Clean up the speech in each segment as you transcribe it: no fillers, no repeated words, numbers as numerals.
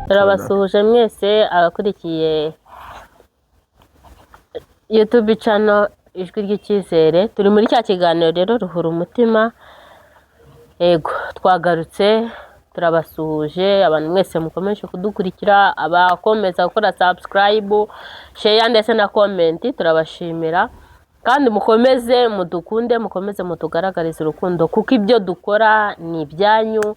turabasuhuje mwese abakurikiye YouTube channel ijwi ry'icyizere. Turi muri cya kiganiro rero ruhura umutima. Yego twagarutse, turabasuhuje abantu mwese mukomeje kudukurikira, abakomeza gukora subscribe, share ndetse na comment, turabashimira. Kandi mukomeze mudukunde, mukomeze mutugaragarize urukundo, kuko ibyo dukora ni ibyanyu,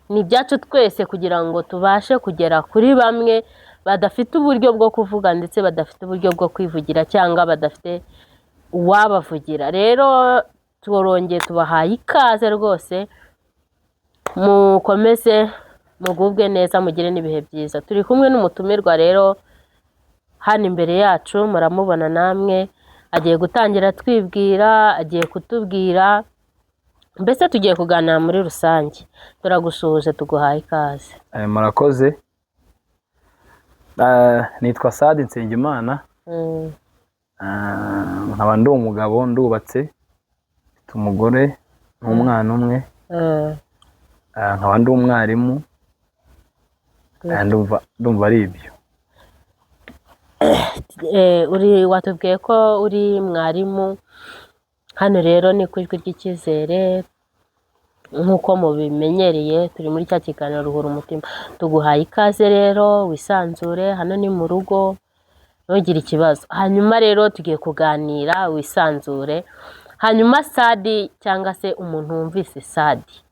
ni ibyacu twese, kugira ngo tubashe kugera kuri bamwe badafite uburyo bwo kuvuga ndetse badafite uburyo bwo kwivugira cyangwa badafite uwabavugira. Rero turongeye tubahaye ikaze rwose, mukomeze mugubwe neza, mugire n'ibihe byiza. Turi kumwe n'umutumirwa rero hano imbere yacu, muramubona namwe, agiye gutangira twibwira, agiye kutubwira, mbese tugiye kuganira muri rusange. Turagusuhuje, tuguhaye ikaze. Murakoze. Nitwa Sadi Nsengimana. Nkaba ndi umugabo, ndubatse, mfite umugore n'umwana umwe. Nkaba ndi umwarimu, ndumva ari ibyo. Watubwiye ko uri mwarimu. Hano rero ni ku ijwi ry'icyizere, nk'uko mubimenyereye, turi muri cya kiganiro ruhura umutima. Tuguhaye ikaze rero, wisanzure, hano ni mu rugo, ntugire ikibazo. Hanyuma rero tugiye kuganira, wisanzure. Hanyuma Sadi, cyangwa se umuntu wumvise Sadi,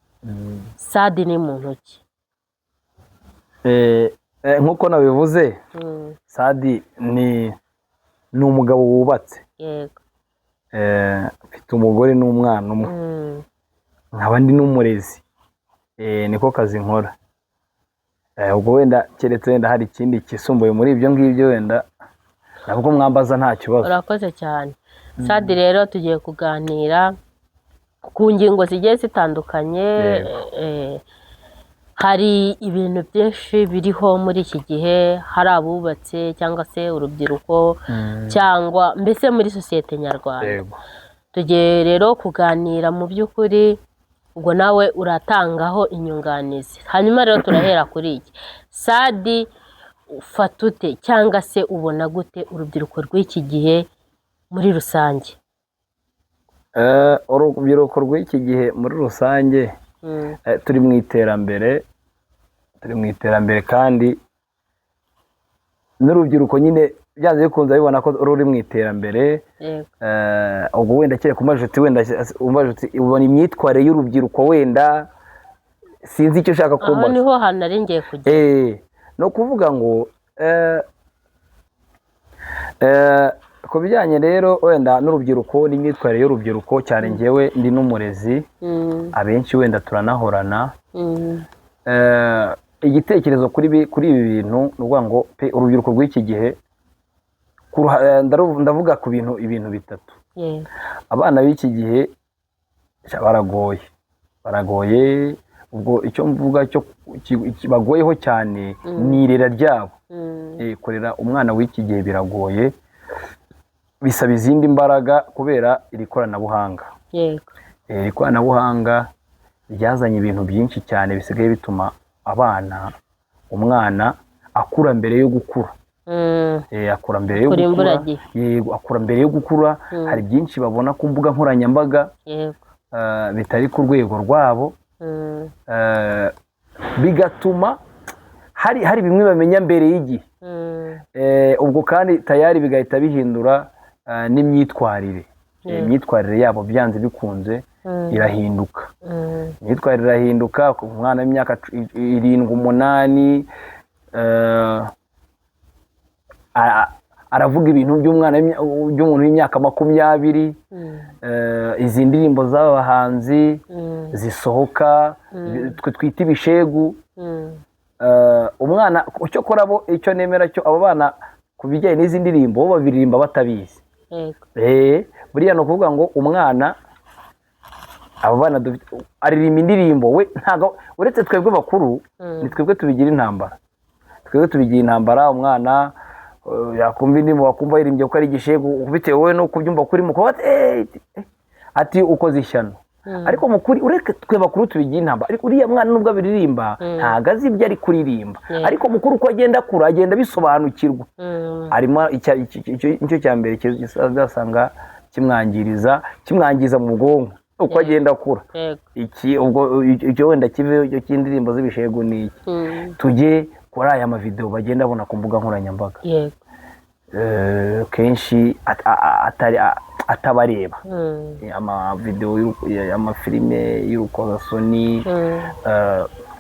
Sadi ni muntu ki? Nk'uko nabivuze, Sadi ni umugabo wubatse. Yego. Mfite umugore n'umwana umwe. Nkaba ndi n'umurezi. Niko kazi nkora. Ubwo wenda keretse wenda hari ikindi kisumbuye muri ibyo ngibyo, wenda nabwo mwambaza nta kibazo. Urakoze cyane. Sadi rero tugiye kuganira ku ngingo zigiye zitandukanye. Hari ibintu byinshi biriho muri iki gihe, hari abubatse cyangwa se urubyiruko, cyangwa mbese muri sosiyete nyarwanda. Tugiye rero kuganira mu by'ukuri, ubwo nawe uratangaho inyunganizi. Hanyuma rero turahera kuri iki. Sadi, ufata ute cyangwa se ubona gute urubyiruko rw'iki gihe muri rusange? Urubyiruko rw'iki gihe muri rusange, turi mu iterambere, kandi n'urubyiruko nyine byanze bikunze bibona ko ruri mu iterambere. Ubwo wenda kereka umajuti, wenda ubona imyitwarire y'urubyiruko, wenda sinzi icyo ushaka kumbaza. Aho niho hantu nari ngiye kujya. Ni ukuvuga ngo ku bijyanye rero wenda n'urubyiruko n'imyitwarire y'urubyiruko, cyane njyewe ndi n'umurezi, abenshi wenda turanahorana. Igitekerezo kuri ibi bintu ni ukuvuga ngo urubyiruko rw'iki gihe, ndavuga ku ibintu bitatu. Abana b'iki gihe baragoye. Ubwo icyo mvuga cyo bagoyeho cyane ni irera ryabo. Kurera umwana w'iki gihe biragoye, bisaba izindi mbaraga kubera iri koranabuhanga. Iri koranabuhanga ryazanye ibintu byinshi cyane bisigaye bituma umwana akura mbere yo gukura. Akura mbere yo gukura. Yego, akura mbere yo gukura. Hari byinshi babona ku mbuga nkoranyambaga bitari ku rwego rwabo, bigatuma hari bimwe bamenya mbere y'igihe. Ubwo kandi tayari bigahita bihindura n'imyitwarire. Imyitwarire yabo byanze bikunze irahinduka. Imyitwarire irahinduka. Umwana w'imyaka 7, 8 aravuga ibintu by'umuntu w'imyaka 20. Izi ndirimbo z'aba bahanzi zisohoka, twe twita ibishegu. Umwana icyo kora bo, icyo nemera cyo, abo bana ku bijyanye n'izi ndirimbo bo babiririmba batabizi. Buriya ni ukuvuga ngo umwana, abo bana aririmba indirimbo, we ntago, uretse twebwe bakuru, ni twebwe tubigira intambara. Umwana yakumva indirimbo, wakumva yirimbye ko ari igishegu, bitewe wowe no kubyumva kuri mu kuba ati ukoze ishyano. ariko mukuri ureke twe bakuru tubigira intamba ariko uriya mwana nubwo abiririmba ntago azi ibyo ari kuririmba ariko mukuru uko agenda akura agenda bisobanukirwa arimo icyo cya mbere kizasanga kimwangiza mu bwonko uko agenda akura ubwo icyo wenda kive cy'indirimbo z'ibishego ni iki tujye kuri aya mavideo bagenda babona ku mbuga nkoranyambaga kenshi atabareba amavideo y'amafilime y'urukozasoni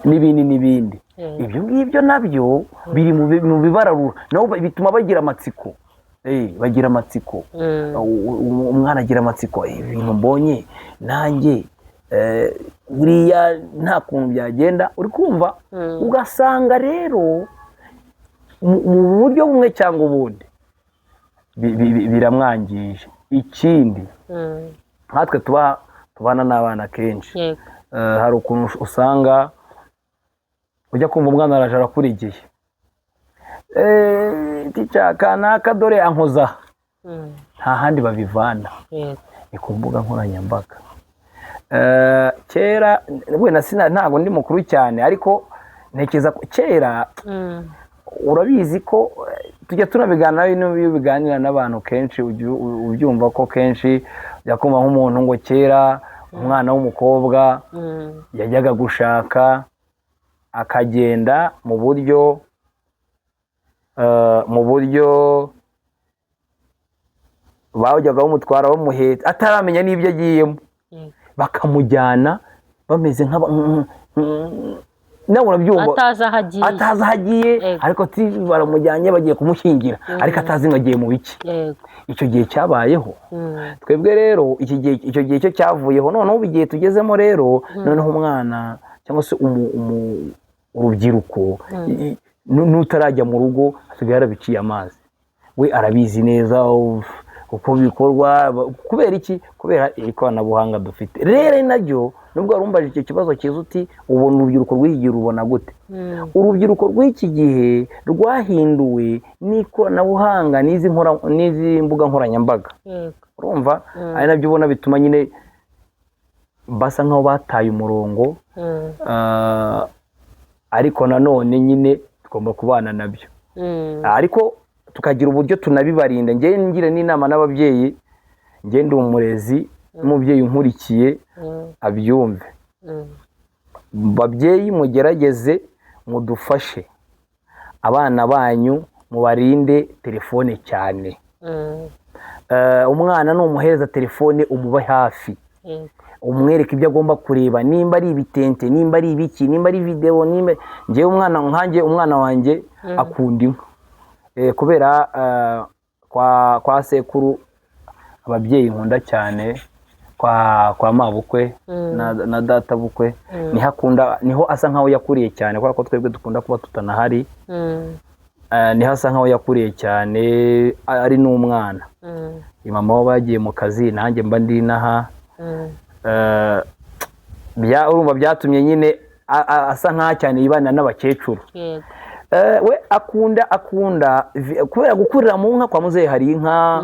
n'ibindi ibyo ngibyo nabyo biri mu bibararura nabo bituma bagira amatsiko bagira amatsiko umwana agira amatsiko ibintu mbonye nanjye buriya nta kuntu byagenda uri kumva ugasanga rero mu buryo bumwe cyangwa ubundi biramwangije ikindi nkatwe tubana n'abana kenshi hari ukuntu usanga ujya kumva umwana araje arakurigiye kanaka dore ankoza nta handi babivana ni ku mbuga nkoranyambaga kera wenda ntabwo ndi mukuru cyane ariko ntekereza ko kera urabizi ko tujya tunabiganira iyo biganira n'abantu kenshi ubyumva ko kenshi ujya kumva nk'umuntu ngo kera umwana w'umukobwa yajyaga gushaka akagenda mu buryo bajyaga bamutwara bamuhetse ataramenya n'ibyo agiyemo bakamujyana bameze nawe urabyumva atazi aho agiye ariko baramujyanye bagiye kumushyingira ariko atazi ngo agiye mu biki icyo gihe cyabayeho twebwe rero icyo gihe cyo cyavuyeho noneho igihe tugezemo rero noneho umwana cyangwa se urubyiruko n'utarajya mu rugo asigaye yarabiciye amazi we arabizi neza uko bikorwa kubera iki kubera ikoranabuhanga dufite rero nabyo nubwo warumbaje icyo kibazo cyiza uti ubona urubyiruko rw'iki gihe rubona gute urubyiruko rw'iki gihe rwahinduwe n'ikoranabuhanga n'izi mbuga nkoranyambaga urumva ari nabyo ubona bituma nyine basa nkaho bataye umurongo ariko nanone nyine tugomba kubana nabyo ariko tukagira uburyo tunabibarinda ngira n'inama n'ababyeyi ndi umurezi n'umubyeyi unkurikiye abyumve babyeyi mugerageze mudufashe abana banyu mubarinde telefone cyane umwana numuhereza telefone umube hafi umwereka ibyo agomba kureba nimba ari ibitente nimba ari ibiki nimba ari video ngewe umwana wanjye akunda inka kubera kwa sekuru ababyeyi nkunda cyane kwa mabukwe na data bukwe niho asa nkaho yakuriye cyane kubera ko twebwe dukunda kuba tutanahari niho asa nkaho yakuriye cyane ari n'umwana mama we bagiye mu kazi nanjye mba ndi inaha urumva byatumye nyine asa nkaho cyane yibana n'abakecuru we akunda kubera gukurira mu nka kwa muzehe hari inka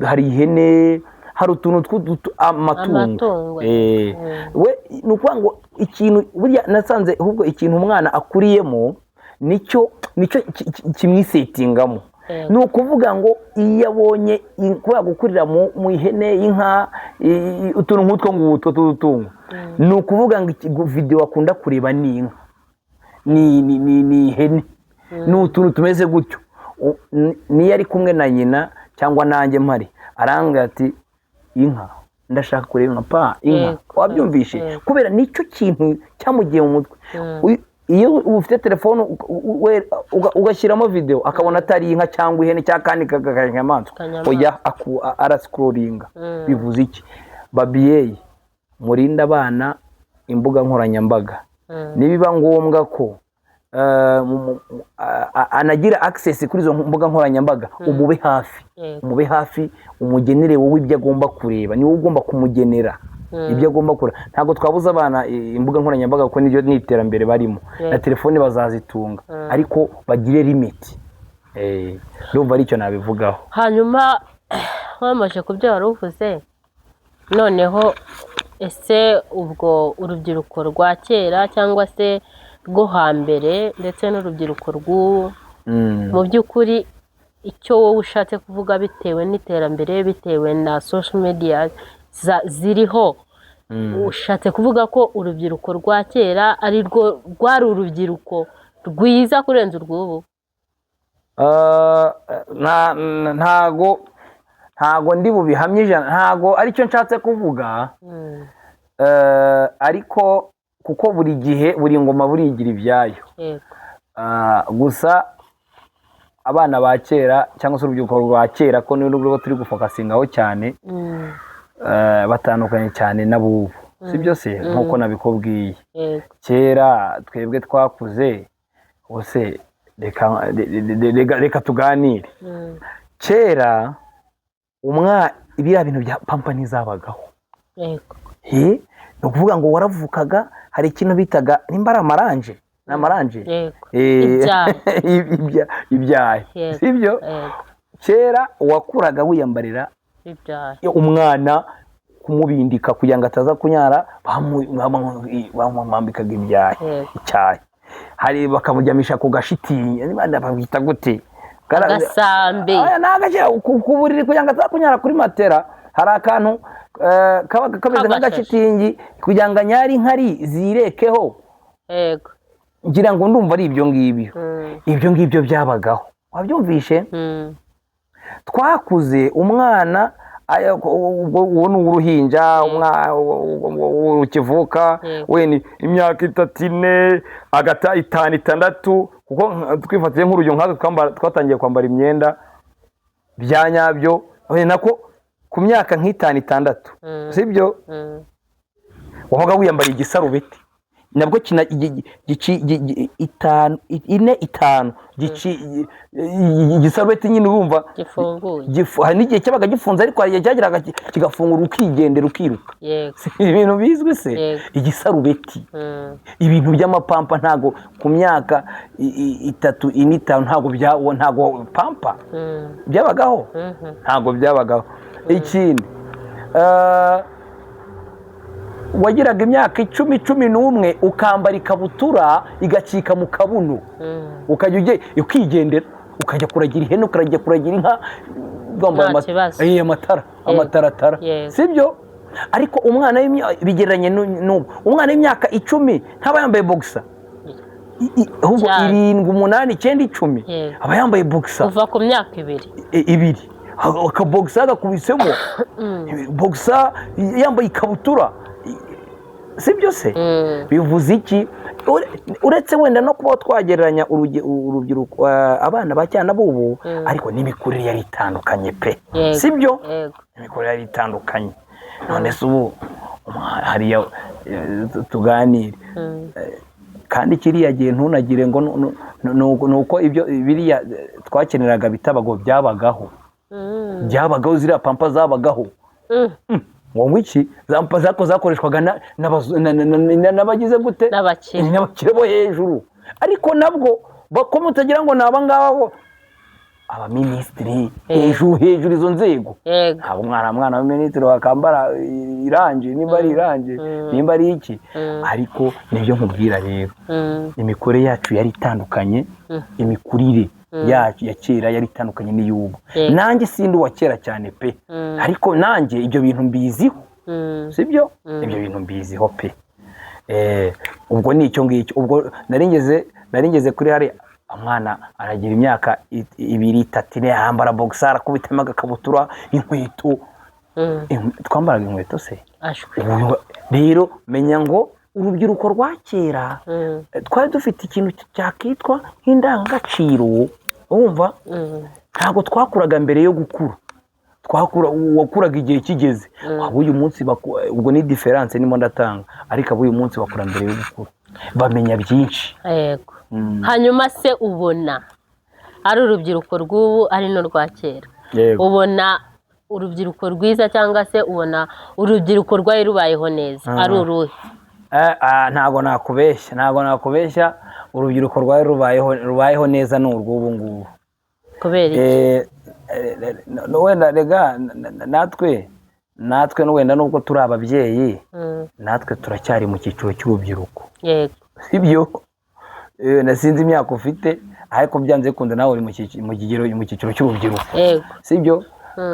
hari ihene hari utuntu amatungo we ni ukuvuga ngo ikintu burya nasanze ahubwo ikintu umwana akuriyemo nicyo kimwisetingamo ni ukuvuga ngo iyo abonye kubera gukurira mu ihene inka utuntu nk'utwo ngutwo tw'udutungo ni ukuvuga ngo video akunda kureba ni inka ni ihene ni utuntu tumeze gutyo niyo ari kumwe na nyina cyangwa nanjye mpari arambwira ati inka ndashaka kureba inka wabyumvishe kubera nicyo kintu cyamugiye mu mutwe iyo ufite telefone ugashyiramo video akabona atari inka cyangwa ihene cyangwa kandi kanyamaswa oya arascrollinga bivuze iki babyeyi murinda abana imbuga nkoranyambaga nibiba ngombwa ko anagira access kuri izo mbuga nkoranyambaga umube hafi umugenere wowe ibyo agomba kureba ni wowe ugomba kumugenera ibyo agomba kureba ntabwo twabuza abana imbuga nkoranyambaga kuko nibyo n'iterambere barimo na telefone bazazitunga ariko bagire limit ndumva aricyo nabivugaho hanyuma wamaje kubyo wari uvuze noneho ese ubwo urubyiruko rwa kera cyangwa se rwo hambere ndetse n'urubyiruko rw'ubu mu by'ukuri icyo wowe ushatse kuvuga bitewe n'iterambere bitewe na social media ziriho ushatse kuvuga ko urubyiruko rwa kera ari rwo rwari urubyiruko rwiza kurenza urw'ubu? ntago ndi bubihamye ijana, ntago aricyo nshatse kuvuga, ariko kuko buri gihe buri ngoma burigira ibyayo. Gusa abana ba kera cyangwa se urubyiruko rwa kera ko n'urwo turi gufokasingaho cyane, batandukanye cyane n'abubu, si byo se? Nk'uko nabikubwiye, kera twebwe twakuze bose, reka tuganire. Kera biriya bintu bya pampa ntizabagaho. Ni ukuvuga ngo waravukaga hari ikintu bitaga nimba ari amaranje, ni amaranje, ibyaye, si byo? Kera wakuraga wiyambarira umwana kumubindika kugira ngo ataza kunyara, bamwambikaga icyayi, hari bakamuryamisha ku gashitingi, babita gute, agasambi, ku buriri kugira ngo ataza kunyara kuri matera, hari akantu kabaga kameze nk'agashitingi kugira ngo anyare inkari zirekeho. Ngira ngo ndumva ari ibyo ngibyo byabagaho, wabyumvishe? Twakuze umwana uwo ni uruhinja, ukivuka wenda imyaka 3, 4, agata 5, 6, kuko twifatiye nk'urugero nk'aho twatangiye kwambara imyenda bya nyabyo nako ku myaka nk'itanu 6, si byo? wabaga wiyambariye igisarubeti nabwo kina 4, 5 igisarubeti nyine urumva gifunguye, hari n'igihe cyabaga gifunze ariko hari igihe cyageraga kigafungura ukigendera ukiruka. Ibintu bizwi se, igisarubeti. Ibintu by'amapampa ntago ku myaka 3, 4, 5 ntago pampa byabagaho, ntago byabagaho. Ikindi wagiraga imyaka 10, 11 ukambara ikabutura igacika mu kabuno, ukajya ukigendera, ukajya kuragira ihene, ukajya kuragira inka, amataratara, si byo? Ariko umwana bigereranye n'ubu, umwana w'imyaka 10 ntaba yambaye boxer, ahubwo 7, 8, 9, 10 aba yambaye boxer kuva ku myaka 2, akabogisa agakubisemo boxer, yambaye ikabutura, si byo se? Bivuze iki? Uretse wenda no kuba twagereranya urubyiruko, abana ba cyana bubu, ariko n'imikurire yari itandukanye pe, si byo? Imikurire yari itandukanye. None se ubu hariya tuganire, kandi kiriya gihe ntunagire ngo nuko ibyo biriya twakeneraga bitabago byabagaho, ziriya pampa zabagaho. Ngo iki zampa zakoreshwaga n'abagize gute, n'abakire bo hejuru, ariko nabwo bakomutagira ngo naba ngabo abaminisitiri hejuru izo nzego. Ntabwo umwana wa minisitiri wakambara iranje, nimba ari iranje, nimba ari iki. Ariko nibyo nkubwira rero, imikurire yacu yari itandukanye, imikurire yacu ya kera yari itandukanye n'iy'ubu. Nanjye sindi uwa kera cyane pe, ariko nanjye ibyo bintu mbiziho, si byo? Ibyo bintu mbiziho pe. Ubwo ni icyo ngicyo. Ubwo naringeze kuri hari umwana aragira imyaka 2, 3 yambara boxer, arakubitamo agakabutura, inkweto, twambaraga inkweto se. Rero menya ngo urubyiruko rwa kera twari dufite ikintu cyakitwa nk'indangagaciro, wumva? Ntabwo twakuraga mbere yo gukura, wakuraga igihe kigeze. Uyu munsi ubwo ni difference nimo ndatanga, ariko uyu munsi bakura mbere yo gukura, bamenya byinshi. Yego. Hanyuma se ubona ari urubyiruko rw'ubu ari no rwa kera, ubona urubyiruko rwiza cyangwa se ubona urubyiruko rwari rubayeho neza ari uruhe? Ntago nakubeshya, urubyiruko rwari rubayeho neza ni urw'ubu ngubu. Kubera iki? Wenda rega natwe wenda nubwo turi ababyeyi natwe turacyari mu cyiciro cy'urubyiruko yego sibyo nasinzi imyaka ufite ariko byanze kunde nawe uri mu cyiciro cy'urubyiruko yego sibyo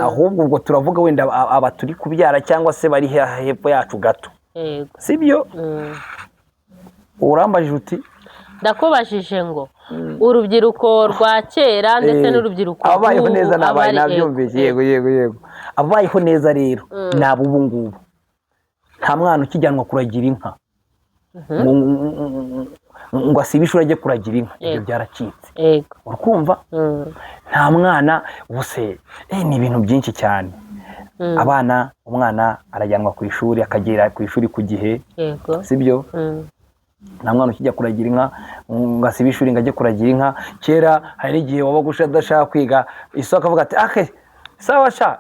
ahubwo ubwo turavuga wenda aba turi kubyara cyangwa se bari hepfo yacu gato yego sibyo urambajije uti ndakubajije ngo urubyiruko rwa kera ndetse n'urubyiruko abayeho neza nabaye nabyumvise yego abayeho neza rero nabo ubu ngubu nta mwana ukijyanwa kuragira inka ngo asibe ishuri ajye kuragira inka ibyo byaracitse urikumva nta mwana ubuse ni ibintu byinshi cyane umwana arajyanwa ku ishuri akagera ku ishuri ku gihe sibyo nta mwana ukijya kuragira inka ngo asibe ishuri ngo ajye kuragira inka kera hari igihe wabaga udashaka kwiga isoko akavuga ati ake sawa sha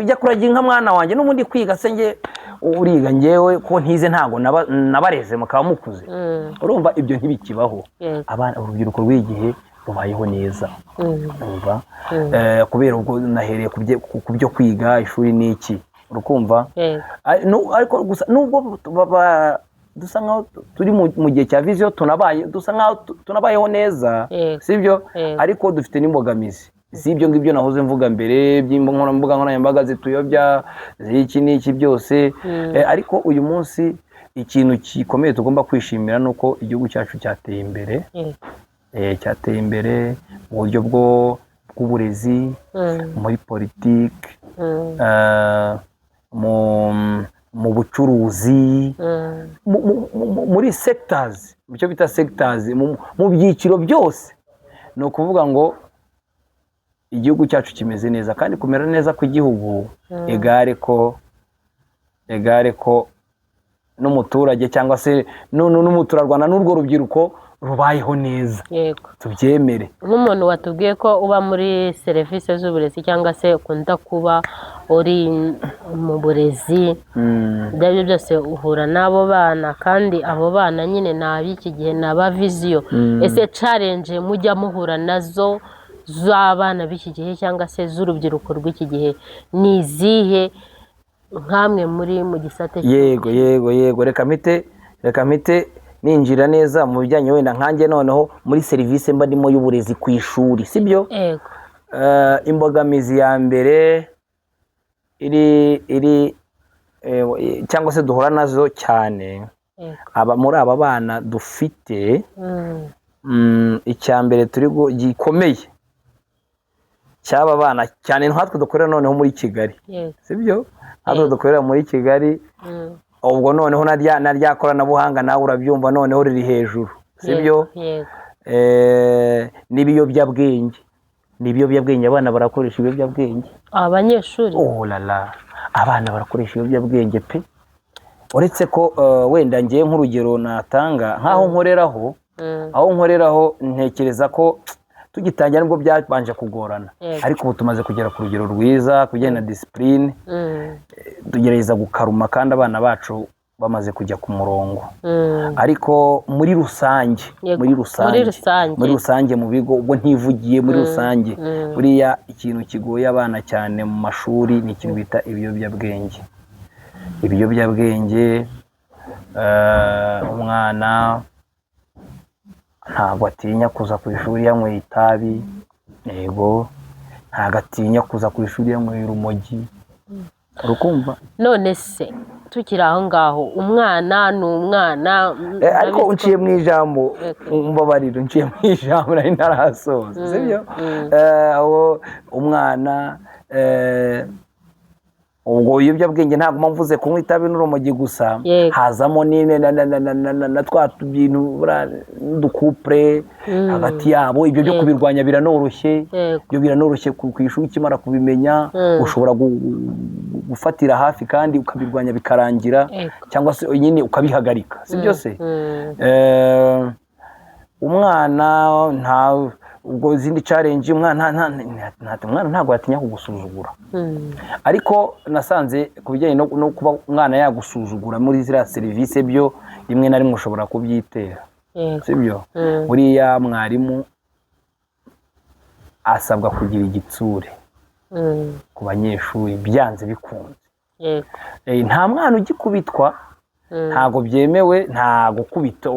ijya kuragira inka mwana wanjye n'ubundi kwiga se nge uriga ngewe ko ntize ntabwo nabareze mukaba mukuze urumva ibyo ntibikibaho urubyiruko rw'igihe rubayeho neza urumva kubera ubwo nahereye ku byo kwiga ishuri n'iki urukumva ariko gusa nubwo dusa nkaho turi mu gihe cya viziyo dusa nkaho tunabayeho neza sibyo ariko dufite n'imbogamizi si ibyo ngibyo nahoze mvuga mbere by'imbuga nkoranyambaga zituyobya z'iki n'iki byose ariko uyu munsi ikintu gikomeye tugomba kwishimira ni uko igihugu cyacu cyateye imbere mu buryo bw'uburezi muri politiki mu bucuruzi muri sectors icyo bita sectors mu byiciro byose ni ukuvuga ngo igihugu cyacu kimeze neza kandi kumera neza kw'igihugu egare ko n'umuturage cyangwa se n'umuturarwanda n'urwo rubyiruko rubayeho neza tubyemere nk'umuntu watubwiye ko uba muri serivisi z'uburezi cyangwa se ukunda kuba uri mu burezi ibyo ari byo byose uhura n'abo bana kandi abo bana nyine ni ab'iki gihe ni aba viziyo ese challenge mujya muhura nazo z'abana b'iki gihe cyangwa se z'urubyiruko rw'iki gihe ni izihe nk'amwe muri mu gisate yego reka mpite ninjira neza mu bijyanye wenda nkanjye noneho muri serivisi mba ndimo y'uburezi ku ishuri sibyo imbogamizi ya mbere iri cyangwa se duhura nazo cyane muri aba bana dufite icya mbere gikomeye cy'aba bana cyane nkatwe dukorera noneho muri Kigali sibyo nkatwe dukorera muri Kigali ubwo noneho na rya koranabuhanga nawe urabyumva noneho riri hejuru sibyo n'ibiyobyabwenge abana barakoresha ibiyobyabwenge abanyeshuri abana barakoresha ibiyobyabwenge pe uretse ko wenda ngiye nk'urugero natanga nk'aho nkoreraho ntekereza ko tugitangira nibwo byabanje kugorana ariko ubu tumaze kugera ku rugero rwiza kujyana na disipurine tugerageza gukaruma kandi abana bacu bamaze kujya ku murongo ariko muri rusange mu bigo ubwo ntivugiye muri rusange buriya ikintu kigoye abana cyane mu mashuri ni ikintu bita ibiyobyabwenge umwana ntabwo atinya kuza ku ishuri yanyweye itabi yego ntabwo atinya kuza ku ishuri yanyweye urumogi urukumva none se tukiri aho ngaho umwana ni umwana ariko unciye mu ijambo mbabarira unciye mu ijambo nari ntarasoza sibyo umwana ubwo ibiyobyabwenge ntabwo mvuze kunywa itabi n'urumogi gusa hazamo na twa bintu n'udukupure hagati yabo ibyo byo kubirwanya biranoroshye ku ishuri ukimara kubimenya ushobora gufatira hafi kandi ukabirwanya bikarangira cyangwa se nyine ukabihagarika si byose umwana ubwo izindi challenge umwana ntabwo yatinya kugusuzugura ariko nasanze ku bijyanye no kuba umwana yagusuzugura muri ziriya serivisi byo rimwe na rimwe ushobora kubyitera sibyo buriya mwarimu asabwa kugira igitsure ku banyeshuri byanze bikunze yego. Nta mwana ugikubitwa, ntago byemewe, nta gukubita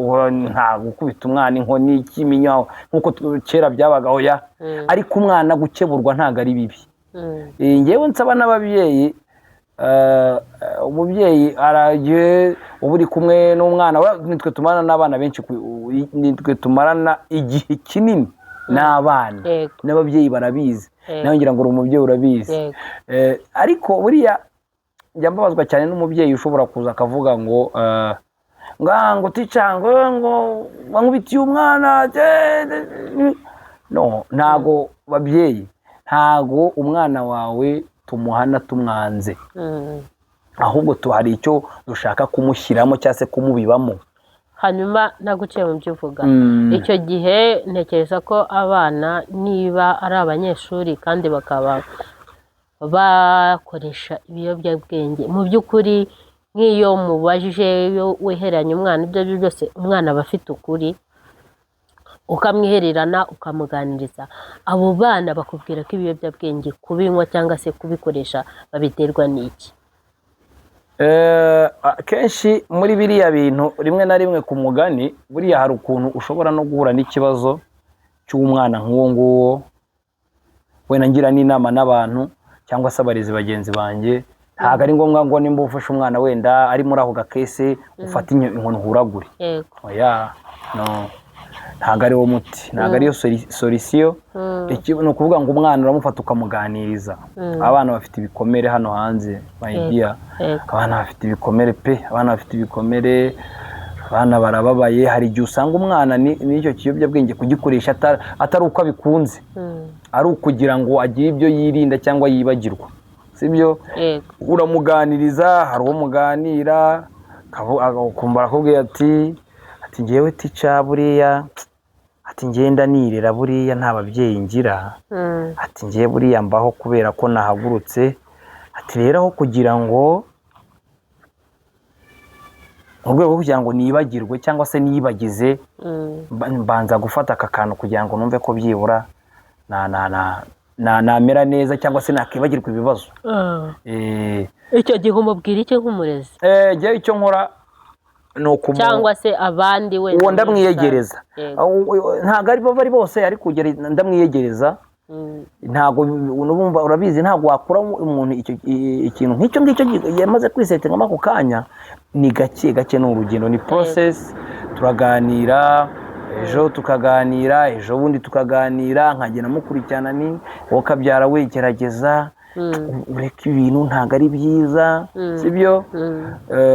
umwana inkoni ikiminyaho nk'uko kera byabagaho ya, ariko umwana gukeburwa ntago ari bibi. Ngewe nsaba n'ababyeyi, umubyeyi aragiye uba uri kumwe n'umwana, nitwe tumarana n'abana benshi, nitwe tumarana igihe kinini n'abana, n'ababyeyi barabizi, nawe ngira ngo uri umubyeyi urabizi. Ariko buriya njya mbabazwa cyane n'umubyeyi ushobora kuza akavuga ngo tica ngo wankubitiye umwana. No, ntago babyeyi, ntago umwana wawe tumuhana tumwanze, ahubwo hari icyo dushaka kumushyiramo cyangwa se kumubibamo. Hanyuma naguciye mu byo uvuga, icyo gihe ntekereza ko abana niba ari abanyeshuri kandi bakaba bakoresha ibiyobyabwenge, mu by'ukuri nk'iyo mubajije, iyo weheranye umwana ibyo ari byo byose, umwana aba afite ukuri, ukamwihererana ukamuganiriza. Abo bana bakubwira ko ibiyobyabwenge kubinywa cyangwa se kubikoresha babiterwa n'iki? Kenshi muri biriya bintu, rimwe na rimwe ku mugani, buriya hari ukuntu ushobora no guhura n'ikibazo cy'umwana nk'uwo nguwo, wenda ngira n'inama n'abantu cyangwa se abarezi bagenzi banjye, ntabwo ari ngombwa ngo nimba ufashe umwana wenda ari muri ako gakese ufate inkoni uhuragure. Ntabwo ari wo muti, ntabwo ariyo solisiyo. Ni ukuvuga ngo umwana uramufata ukamuganiriza. Abana bafite ibikomere hano hanze, mayidiya, abana bafite ibikomere pe, abana bafite ibikomere, abana barababaye. Hari igihe usanga umwana n'icyo kiyobyabwenge kugikoresha atari uko abikunze, ari ukugira ngo agire ibyo yirinda cyangwa yibagirwa, sibyo? Uramuganiriza, hari uwo muganira akumva arakubwira ati ngewe tica buriya, ati ngenda nirera buriya nta babyeyi ngira, ati ngewe buriya mbaho kubera ko nahagurutse, ati rero aho kugira ngo mu rwego rwo kugira ngo nibagirwe cyangwa se nibagize, mbanza gufata aka kantu kugira ngo numve ko byibura namera neza cyangwa se nakibagirwa ibibazo. Icyo gihe umubwira iki nk'umurezi? Njyewe icyo nkora cyangwa se abandi wenda uwo ndamwiyegereza, ntabwo ari bo bari bose, ariko ndamwiyegereza. Ntabwo urabizi, ntabwo wakura umuntu ikintu nk'icyo ngicyo yamaze kwisetingamo ako kanya. Ni gake gake, ni urugendo, ni process. Turaganira, ejo tukaganira, ejo bundi tukaganira, nkagenda mukurikirana, ni wowe kabyara we gerageza ureka ibintu ntabwo ari byiza, sibyo?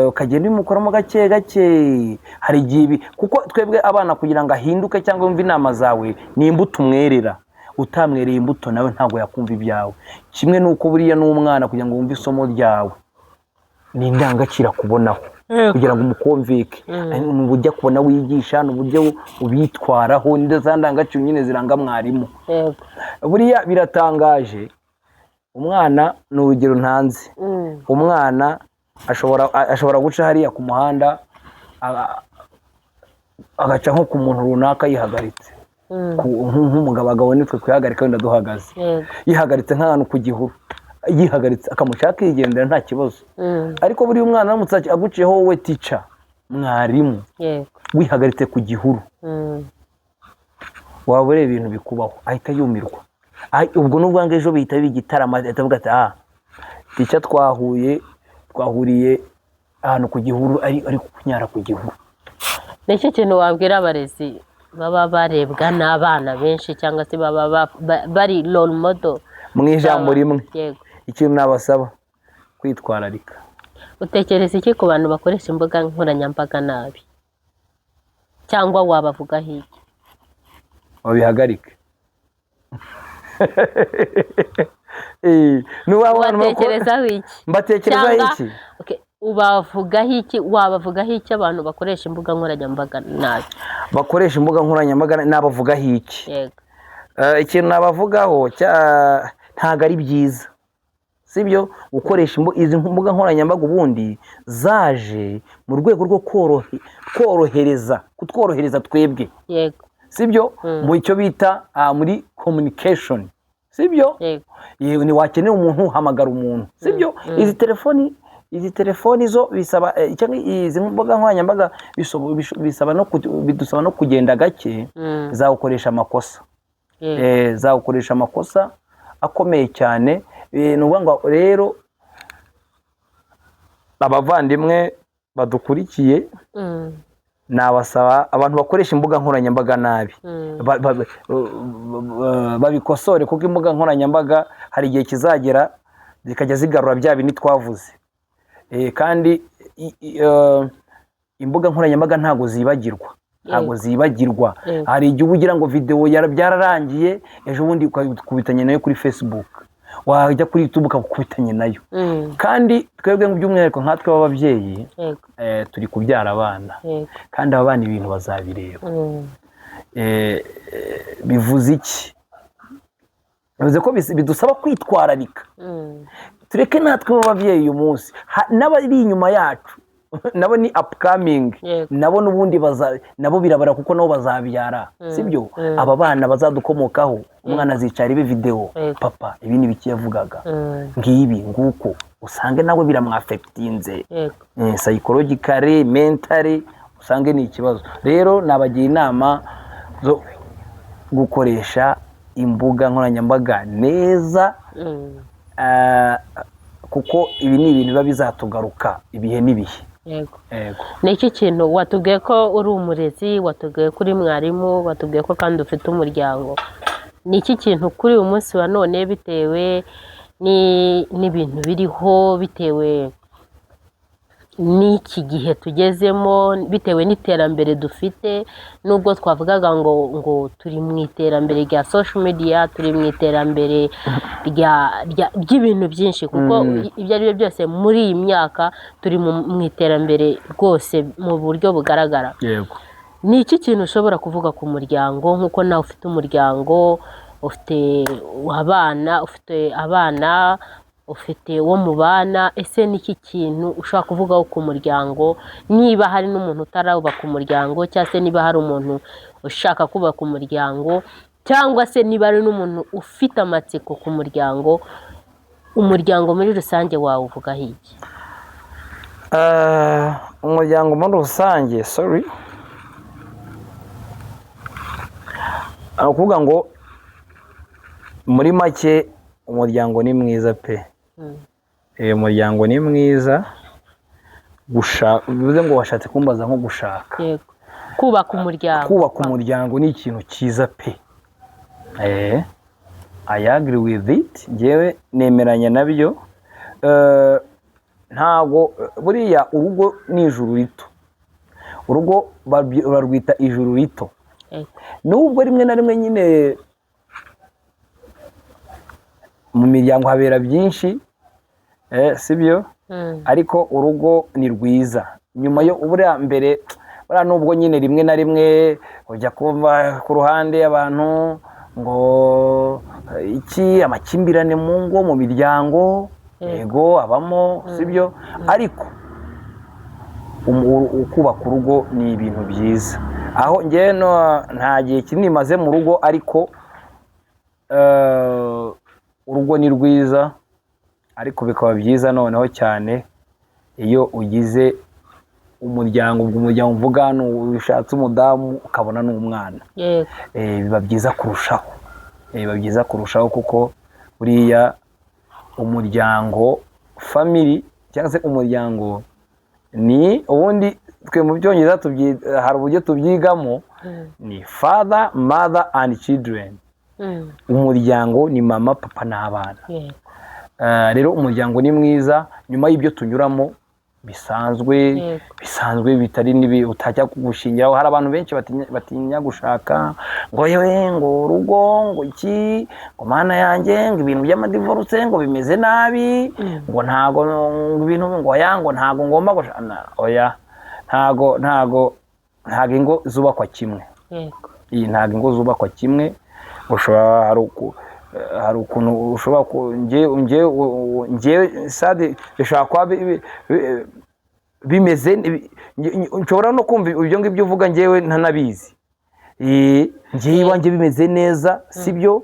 Ukagenda ubimukoramo gake gake. Hari igihe kuko twebwe abana kugira ngo ahinduke cyangwa yumve inama zawe, ni imbuto umwerera. Utamwereye imbuto nawe ntabwo yakumva ibyawe. Kimwe nuko buriya n'umwana kugira ngo wumve isomo ryawe, ni indangagaciro akubonaho kugira ngo umukumvike. Ni uburyo akubona wigisha, ni uburyo ubitwaraho, ni za ndangagaciro nyine ziranga mwarimu. Buriya biratangaje, umwana ni urugero ntanze. Umwana ashobora guca hariya ku muhanda agaca nko ku muntu runaka yihagaritse, nk'umugabo nitwe kwihagarika wenda duhagaze, yihagaritse nk'ahantu ku gihuru, yihagaritse akamushaka yigendera nta kibazo. Ariko buriya umwana aramutse aguciyeho wowe tica, mwarimu, wihagaritse ku gihuru, waba ureba ibintu bikubaho, ahita yumirwa. Ubwo n'ubwo ejo bihita bigitarama, ahita avuga ati tica twahuriye ahantu ku gihuru, ari kunyara ku gihuru. Ni iki kintu wabwira abarezi baba barebwa n'abana benshi cyangwa se baba bari role model? Mu ijambo rimwe, ikintu nabasaba kwitwararika. Utekereza iki ku bantu bakoresha imbuga nkoranyambaga nabi, cyangwa wabavugaho iki? Wabihagarike. Ubatekerezaho iki? Mbatekerezaho iki? Ubavugaho iki? Wabavugaho iki abantu bakoresha imbuga nkoranyambaga nabi? Bakoresha imbuga nkoranyambaga nabavugaho iki? Ikintu nabavugaho ntabwo ari byiza, sibyo? Gukoresha izi mbuga nkoranyambaga ubundi zaje mu rwego rwo kutworohereza twebwe, sibyo? Mu icyo bita muri communication, sibyo Yego. yewe ni wakenera umuntu hamagara umuntu sibyo izi telefoni zo bisaba cyangwa izi mbuga nkoranyambaga bidusaba no kugenda gake zawukoresha amakosa zawukoresha amakosa akomeye cyane ni ukuvuga ngo rero abavandimwe badukurikiye nabasaba abantu bakoresha imbuga nkoranyambaga nabi babikosore kuko imbuga nkoranyambaga hari igihe kizagera zikajya zigarura bya bindi twavuze kandi imbuga nkoranyambaga ntago zibagirwa hari igihe ugira ngo video byararangiye ejo bundi ukubitanye nayo kuri Facebook wajya kuri YouTube ukakubitanye nayo kandi twebwe by'umwihariko nkatwe b'ababyeyi turi kubyara abana kandi aba bana ibintu bazabireba bivuze iki bivuze ko bidusaba kwitwararika tureke natwe b'ababyeyi uyu munsi n'abari inyuma yacu nabo ni upcoming nabo n'ubundi nabo birabara kuko nabo bazabyara sibyo aba bana bazadukomokaho umwana azicara ibe video papa ibi ni biki yavugaga ngibi nguko usange nawe biramwafectinze psychologically mentally usange ni ikibazo rero nabagira inama zo gukoresha imbuga nkoranyambaga neza kuko ibi ni ibintu biba bizatugaruka ibihe n'ibihe. Ni iki kintu watubwiye ko uri umurezi, watubwiye ko uri mwarimu, watubwiye ko kandi ufite umuryango, ni iki kintu kuri uyu munsi wa none bitewe n'ibintu biriho, bitewe n'iki gihe tugezemo, bitewe n'iterambere dufite, nubwo twavugaga ngo turi mu iterambere rya social media, turi mu iterambere ry'ibintu byinshi, kuko ibyo ari byo byose muri iyi myaka turi mu iterambere rwose mu buryo bugaragara. Ni iki kintu ushobora kuvuga ku muryango, nk'uko nawe ufite umuryango, ufite abana, ufite uwo mubana, ese ni iki kintu ushobora kuvugaho ku muryango, niba hari n'umuntu utarubaka umuryango, cyangwa se niba hari umuntu ushaka kubaka umuryango, cyangwa se niba ari n'umuntu ufite amatsiko ku muryango, umuryango muri rusange wawuvugaho iki? Umuryango muri rusange, ukuvuga ngo muri make umuryango ni mwiza pe. Umuryango ni mwiza, bivuze ngo washatse kumbaza nko gushaka. Kubaka umuryango ni ikintu cyiza pe. I agree with it, njyewe nemeranya nabyo. Ntago buriya urugo ni ijuru rito, urugo barwita ijuru rito, nubwo rimwe na rimwe nyine mu miryango habera byinshi, sibyo, ariko urugo ni rwiza. Nyuma yo buriya mbere, buriya nubwo nyine rimwe na rimwe ujya kumva ku ruhande abantu ngo amakimbirane mu ngo, mu miryango, yego abamo, sibyo, ariko kubaka urugo ni ibintu byiza. Aho njye nta gihe kinini maze mu rugo, ariko urugo ni rwiza, ariko bikaba byiza noneho cyane iyo ugize umuryango. Ubwo umuryango mvuga hano ushatse umudamu ukabona n'umwana, biba byiza kurushaho, kuko buriya umuryango, family cyangwa se umuryango ni ubundi twe mu byongereza hari uburyo tubyigamo, ni father, mother and children. Umuryango ni mama, papa n'abana. Rero umuryango ni mwiza. Nyuma y'ibyo tunyuramo bisanzwe bitari nibi utajya gushingiraho. Hari abantu benshi batinya gushaka, ngo yewe ngo urugo ngo iki, ngo mana yanjye ngo ibintu by'amadivorce ngo bimeze nabi, ngo ntago ibintu ngo yango ntago ngomba gushana. Oya, ntago ingo zubakwa kimwe. Iyi ntago ingo zubakwa kimwe. Ushobora hari ukuntu ushobora njye sade bishaka kwa bimeze, nshobora no kumva ibyo ngibyo uvuga njyewe ntanabizi. Njyewe iwanjye bimeze neza, sibyo,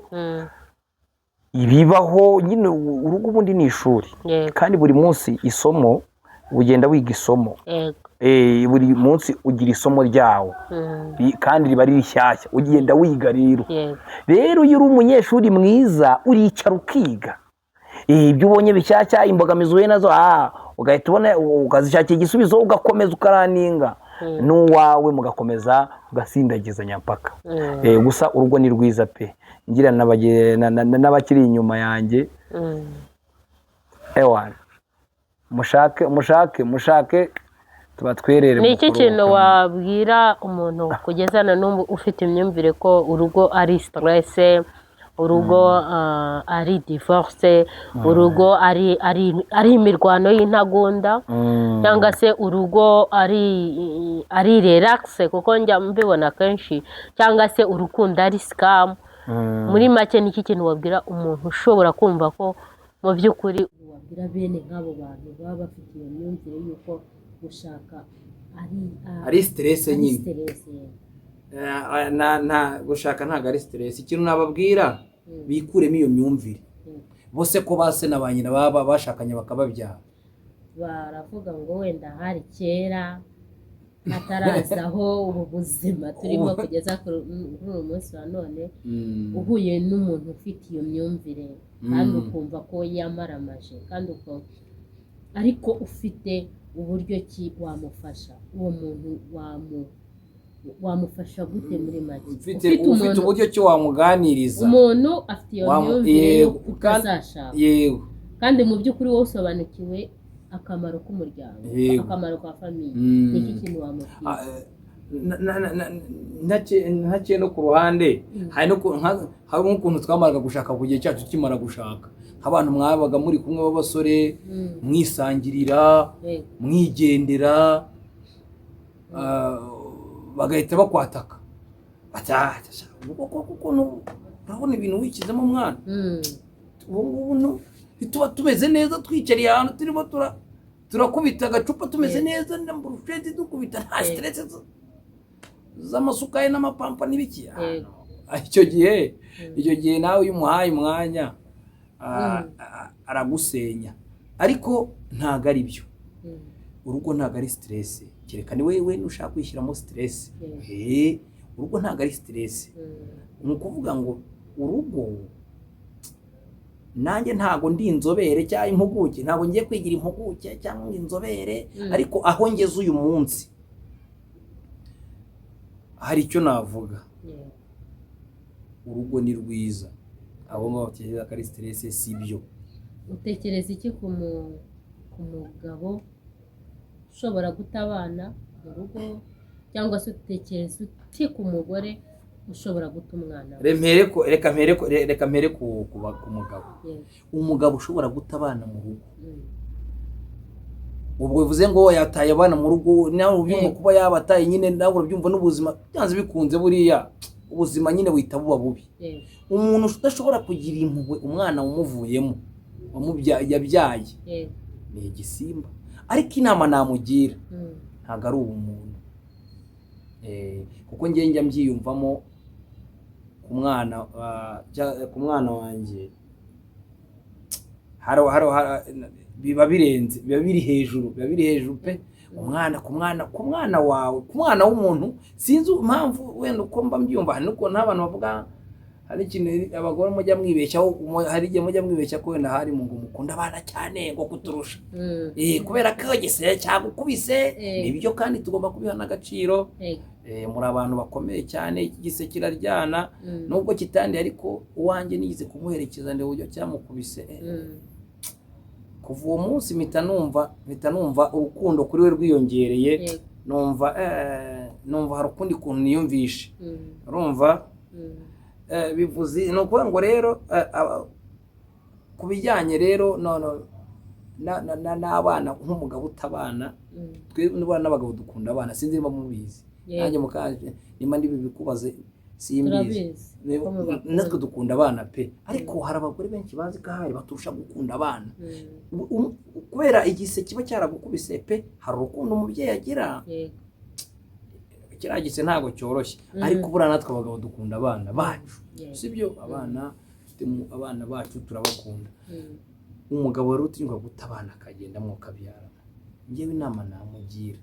ibibaho nyine. Urugo ubundi ni ishuri, kandi buri munsi isomo ugenda wiga isomo. Buri munsi ugira isomo ryawo, kandi riba ari rishyashya, ugenda wiga. Rero iyo uri umunyeshuri mwiza uricara ukiga ibyo ubonye bishyashya, imbogamizi uhuye nazo ugahita ubona ukazishakira igisubizo, ugakomeza ukaraninga n'uwawe, mugakomeza ugasindagiza nyampaka. Gusa urugo ni rwiza pe, ngira n'abakiri inyuma yanjye, mushake tubatwerere. Ni iki kintu wabwira umuntu kugezana n'ubu ufite imyumvire ko urugo ari stress, urugo ari divorce, urugo ari imirwano y'intagunda, cyangwa se urugo ari relax, kuko njya mbibona kenshi, cyangwa se urukundo ari scam? Muri make ni iki kintu wabwira umuntu ushobora kumva ko mu by'ukuri wabwira bene nk'abo bantu baba bafite iyo myumvire y'uko gushaka ari stress nyine? Gushaka ntabwo ari stress. Ikintu nababwira, bikuremo iyo myumvire. Bose ko base na ba nyina baba bashakanye bakababyara, baravuga ngo wenda hari kera hatarazaho ubu buzima turimo kugeza kuri uyu munsi wa none, uhuye n'umuntu ufite iyo myumvire kandi ukumva ko yamaramaje, kandi ariko ufite uburyo ki wamufasha uwo muntu, wamufasha gute? Muri make ufite uburyo ki wamuganiriza umuntu afite iyo myumvire yo kutazashaka, kandi mu by'ukuri wowe usobanukiwe akamaro k'umuryango, akamaro ka famiye. Ni iki kintu wamubwira? ntaciye no ku ruhande, hari nk'ukuntu twamaraga gushaka ku gihe cyacu kimara gushaka, nk'abantu mwabaga muri kumwe b'abasore, mwisangirira, mwigendera, bagahita bakwataka, urabona ibintu wikizemo mwana, ubu tuba tumeze neza, twicariye ahantu turimo turakubita agacupa tumeze neza, n'amburusheti dukubita, nta stress z'amasuka ye n'amapampa n'ibiki. Icyo gihe nawe iyo umuhaye umwanya aragusenya, ariko ntago ari byo. Urugo ntago ari stress, kereka ni wewe ushaka kwishyiramo stress. Urugo ntago ari stress. Ni ukuvuga ngo urugo, nanjye ntago ndi inzobere cyangwa impuguke, ntago ngiye kwigira impuguke cyangwa inzobere, ariko aho ngeze uyu munsi hari icyo navuga. Urugo ni rwiza, abo batekereza ko ari stress si byo. Utekereza iki ku mugabo ushobora guta abana mu rugo, cyangwa se utekereza uti ku mugore ushobora guta umwana? Reka mpere ku mugabo. Umugabo ushobora guta abana mu rugo, ubwo bivuze ngo yataye abana mu rugo, nawe ubyumva kuba yabataye nyine, nawe urabyumva n'ubuzima byanze bikunze, buriya ubuzima nyine wita buba bubi. Umuntu udashobora kugira impuhwe umwana umuvuyemo, yabyaye, ni igisimba. Ariko inama namugira ntabwo ari ubumuntu, kuko njya mbyiyumvamo ku mwana wanjye, biba birenze, biba biri hejuru pe. Ku mwana wawe, ku mwana w'umuntu, sinzi impamvu wenda uko mba mbyumva, nuko n'abantu bavuga, hari ikintu abagore mujya mwibeshyaho, hari igihe mujya mwibeshya ko wenda hari ngo mukunda abana cyane ngo kuturusha, kubera ko gisere cyagukubise. Nibyo, kandi tugomba kubiha n'agaciro. Muri abantu bakomeye cyane, iki gise kiraryana, nubwo kitandi, ariko uwanjye nigize kumuherekeza ndebe uburyo cyamukubise. Kuva uwo munsi mpita numva urukundo kuri we rwiyongereye, numva hari ukundi kuntu niyumvishe, urumva. Bivuze ni ukuvuga ngo rero, ku bijyanye rero n'abana, nk'umugabo utabana, twe n'abagabo dukunda abana, sinzi niba mubizi, nanjye mukaje nimba ndibikubaze simbizi, natwe dukunda abana pe. Ariko hari abagore benshi bazi ko hari baturusha gukunda abana, kubera igise kiba cyaragukubise pe. Hari urukundo umubyeyi agira, kiragise ntago cyoroshye, ariko buriya natwe abagabo dukunda abana bacu, sibyo? Abana abana bacu turabakunda. Umugabo wari utinyuka guta abana akagenda mukabyara, ngewe inama namugira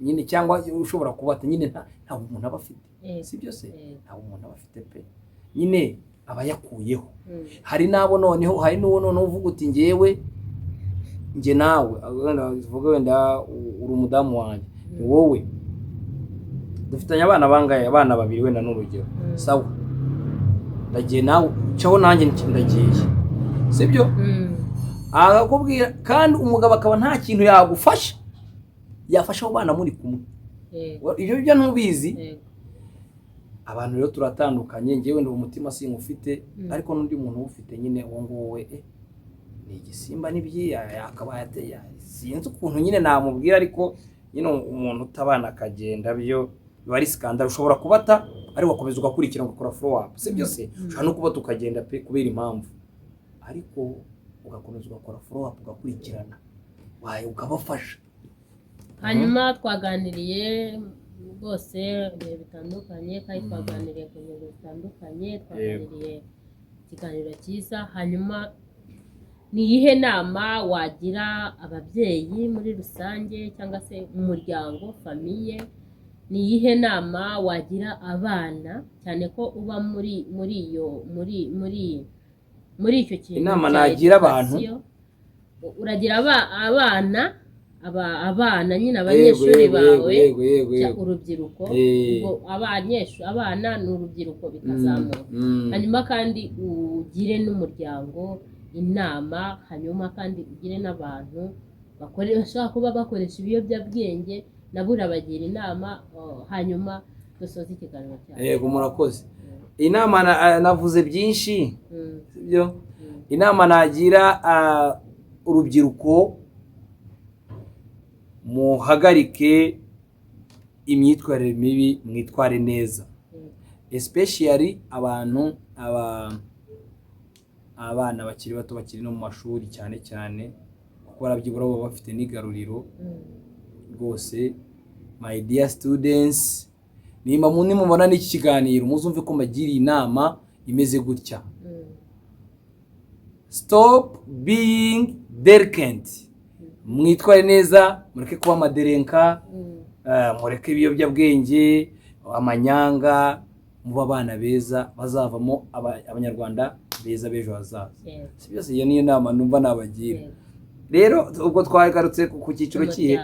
nyine, cyangwa ushobora kubata nyine nta umuntu aba afite, si byo se, nta umuntu aba afite pe, nyine aba yakuyeho. Hari nabo noneho, hari n'uwo noneho uvuga uti ngewe nge nawe uvuga wenda uri umudamu wanjye, ni wowe dufitanye abana bangaye, abana 2 wenda n'urugero, sawa ndagiye nawe cyaho nanjye ndagiye, si byo? Akakubwira kandi umugabo akaba nta kintu yagufasha, yafasha abo bana muri kumwe, ibyo byo ntubizi. Abantu rero turatandukanye, ngewe ndi umutima sinkufite, ariko n'undi muntu ufite nyine uwo nguwo ni igisimba yakaba yateye, sinzi ukuntu nyine namubwira, ariko nyine umuntu utabana akagenda byo biba ari skandal. Ushobora kubata ariko wakomeza ugakurikira ugakora follow up, si byo se? Ushobora no kuba tukagenda pe kubera impamvu, ariko ugakomeza ugakora follow up ugakurikirana, waye ukabafasha. Hanyuma twaganiriye rwose ibihe bitandukanye, kandi twaganiriye ku ngingo zitandukanye, twaganiriye ikiganiro cyiza. Hanyuma ni iyihe nama wagira ababyeyi muri rusange, cyangwa se umuryango, famiye? Ni iyihe nama wagira abana, cyane ko uba muri icyo kintu? Inama nagira abantu, uragira abana nyine abanyeshuri bawe, urubyiruko, abana ni urubyiruko bikazamuka. Hanyuma kandi ugire n'umuryango inama, hanyuma kandi ugire n'abantu bashobora kuba bakoresha ibiyobyabwenge, nabo urabagira inama. Hanyuma dusoze ikiganiro cyawe. Yego, murakoze. Inama navuze byinshi, sibyo? Inama nagira urubyiruko, muhagarike imyitwarire mibi, mwitware neza, especially abana bakiri bato, bakiri no mu mashuri cyane cyane, kuko barabyibura baba bafite n'igaruriro rwose. My dear students, nimba mubona n'iki kiganiro muzumve ko mbagiriye inama imeze gutya. Stop being delinquent, mwitware neza, mureke kuba amaderenka, mureke ibiyobyabwenge, amanyanga, muba abana beza bazavamo abanyarwanda beza b'ejo hazaza, si byose? Iyo niyo nama numva nabagira. Rero ubwo twagarutse ku cyiciro kihe?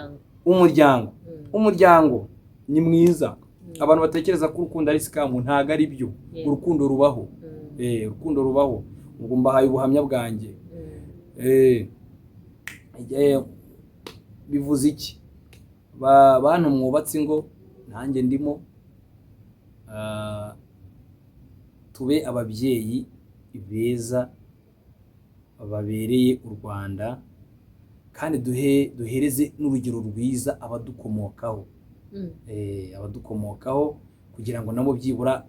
Umuryango ni mwiza. Abantu batekereza ko urukundo ari scam, ntago ari byo. Urukundo rubaho, urukundo rubaho. Ubwo mbahaye ubuhamya bwanjye. Bivuze iki? Bantu mwubatse ingo, nanjye ndimo, tube ababyeyi beza babereye u Rwanda, kandi duhereze n'urugero rwiza abadukomokaho, kugira ngo nabo byibura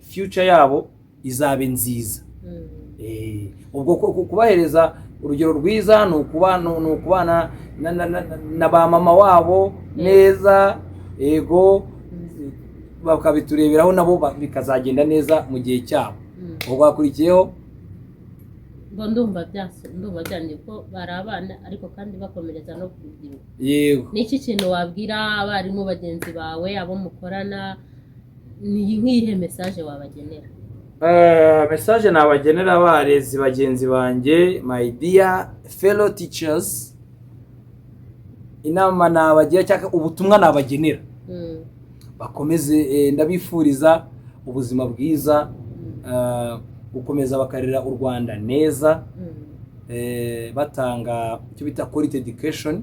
future yabo izabe nziza. Ubwo kubahereza urugero rwiza ni ukubana na ba mama wabo neza, ego, bakabitureberaho nabo bikazagenda neza mu gihe cyabo. Ubwo hakurikiyeho ndumva byanditse ko bari abana ariko kandi bakomereza no ku rubyiruko. Yego. Ni iki kintu wabwira abarimu bagenzi bawe, abo mukorana? Ni nk'iyihe message wabagenera? Message nabagenera abarezi bagenzi banjye, my dear fellow teachers, inama nabagira cyangwa ubutumwa nabagenera, bakomeze, ndabifuriza ubuzima bwiza, gukomeza bakarera u Rwanda neza, batanga icyo bita quality education,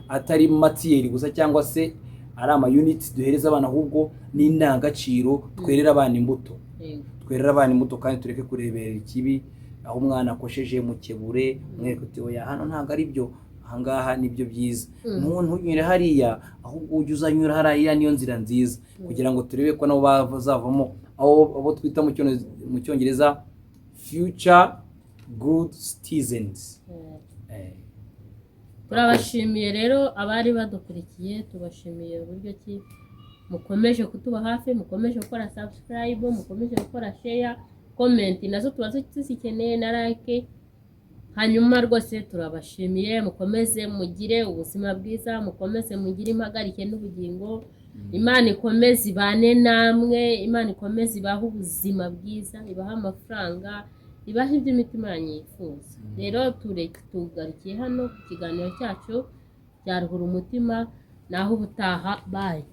atari matieri gusa cyangwa se ari ama units duhereza abana, ahubwo n'indangagaciro, twerera abana imbuto, kandi tureke kurebera ikibi. Aho umwana akosheje mu kebure, mwereke uti oya, hano ntago ari byo, ahangaha nibyo byiza. Ntunyure hariya, ahubwo ujye uzanyura hariya, niyo nzira nziza, kugira ngo turebe ko nabo bazavamo abo twita mu Cyongereza future good citizens. Turabashimiye rero abari badukurikiye, tubashimiye uburyo ki mukomeje kutuba hafi, mukomeje gukora subscribe, mukomeje gukora share, comment nazo tuba tuzikeneye na like. Hanyuma rwose turabashimiye, mukomeze mugire ubuzima bwiza, mukomeze mugire impagarike n'ubugingo. Imana ikomeze ibane namwe, Imana ikomeze ibahe ubuzima bwiza, ibahe amafaranga, ibahe ibyo imitima yanyu yifuza. Rero tugarukiye hano ku kiganiro cyacu cya Ruhura Umutima, naho ubutaha. Bye.